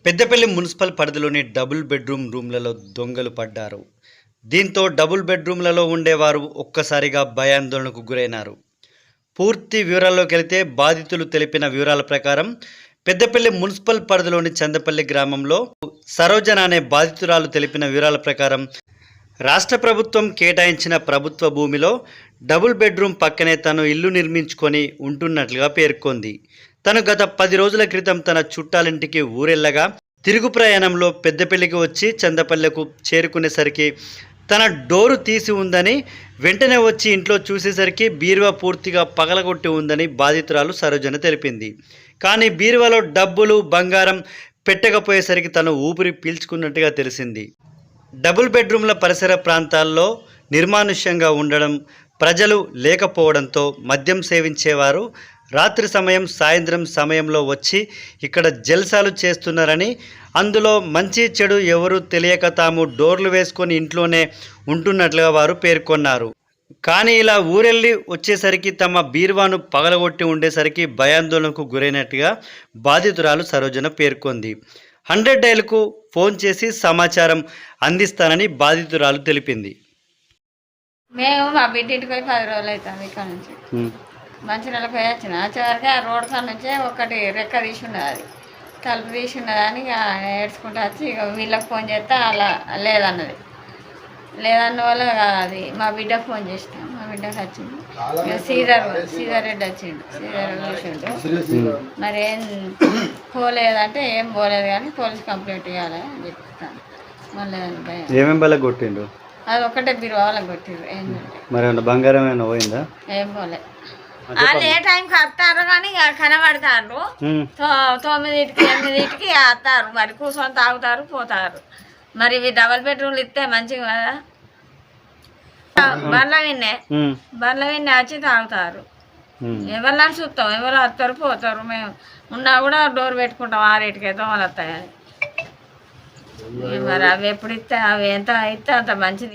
Peddapalli municipal పరిధిలోని double bedroom రూమ్లలో దొంగలు పడ్డారు. దీంతో డబుల్ బెడ్రూమ్లలో ఉండేవారు ఒక్కసారిగా భయాందోళనకు గురైనారు. పూర్తి వివరాల్లోకి వెళితే బాధితులు తెలిపిన వివరాల ప్రకారం పెద్దపల్లి మున్సిపల్ పరిధిలోని చందపల్లి గ్రామంలో సరోజన అనే బాధితురాలు తెలిపిన వివరాల ప్రకారం రాష్ట్ర ప్రభుత్వం కేటాయించిన ప్రభుత్వ భూమిలో డబుల్ బెడ్రూమ్ పక్కనే తను ఇల్లు నిర్మించుకొని ఉంటున్నట్లుగా పేర్కొంది. తను గత 10 రోజుల క్రితం తన చుట్టాలింటికి ఊరెళ్ళగా తిరుగు ప్రయాణంలో పెద్దపల్లికి వచ్చి చందపల్లెకు చేరుకునేసరికి తన డోరు తీసి ఉందని, వెంటనే వచ్చి ఇంట్లో చూసేసరికి బీరువా పూర్తిగా పగలగొట్టి ఉందని బాధితురాలు సరోజన తెలిపింది. కానీ బీరువాలో డబ్బులు బంగారం పెట్టకపోయేసరికి తను ఊపిరి పీల్చుకున్నట్టుగా తెలిసింది. డబుల్ బెడ్రూమ్ల పరిసర ప్రాంతాల్లో నిర్మానుష్యంగా ఉండడం, ప్రజలు లేకపోవడంతో మద్యం సేవించేవారు రాత్రి సాయంత్రం సమయంలో వచ్చి ఇక్కడ జల్సాలు చేస్తున్నారని, అందులో మంచి చెడు ఎవరు తెలియక తాము డోర్లు వేసుకొని ఇంట్లోనే ఉంటున్నట్లుగా వారు పేర్కొన్నారు. కానీ ఇలా ఊరెళ్ళి వచ్చేసరికి తమ బీరువాను పగలగొట్టి ఉండేసరికి భయాందోళనకు గురైనట్టుగా బాధితురాలు సరోజన పేర్కొంది. 100 డైల్కు ఫోన్ చేసి సమాచారం అందిస్తానని బాధితురాలు తెలిపింది. మేము మా బిడ్డింటికి పోయి 10 రోజులు అవుతుంది. ఇక్కడ నుంచి మంచిర్యాలకు పోయి వచ్చిన వచ్చేవరకు ఆ రోడ్ కాడ నుంచే ఒకటి రెక్క తీసి ఉన్నది, అది తలుపు తీసి ఉన్నదని ఇక ఏడ్చుకుంటూ వచ్చి ఇక వీళ్ళకి ఫోన్ చేస్తే అలా లేదన్నది. లేదన్న వాళ్ళు అది మా బిడ్డకు ఫోన్ చేసినాం, మా బిడ్డకు వచ్చింది. ఇక శ్రీధర్ రెడ్డి వచ్చిండు, శ్రీధర్ చూసిండు. మరి ఏం పోలేదంటే ఏం పోలేదు కానీ పోలీస్ కంప్లైంట్ ఇవ్వాలి అని చెప్తాను. మళ్ళీ ఏమేమి బల్ల కొట్టిండు? అది ఒకటే బీరువా వాళ్ళకి కొట్టిండ్రు. ఏంటంటే మరి బంగారం ఏమైనా పోయిందా? ఏం పోలే. వాళ్ళు ఏ టైంకి వస్తారు కానీ కనబడతారు. 9కి 8కి వస్తారు. మరి కూర్చొని తాగుతారు పోతారు. మరి ఇవి డబల్ బెడ్రూమ్లు ఇస్తే మంచిగా కదా. బండ్ల విన్నే వచ్చి తాగుతారు. ఎవరిని చూస్తాం, ఎవరు వస్తారు పోతారు. మేము ఉన్నా కూడా డోర్ పెట్టుకుంటాం 6-7కి అయితే వాళ్ళు వస్తాయని. మరి అవి ఎప్పుడు ఇస్తే అవి ఎంత ఇస్తే అంత మంచిది.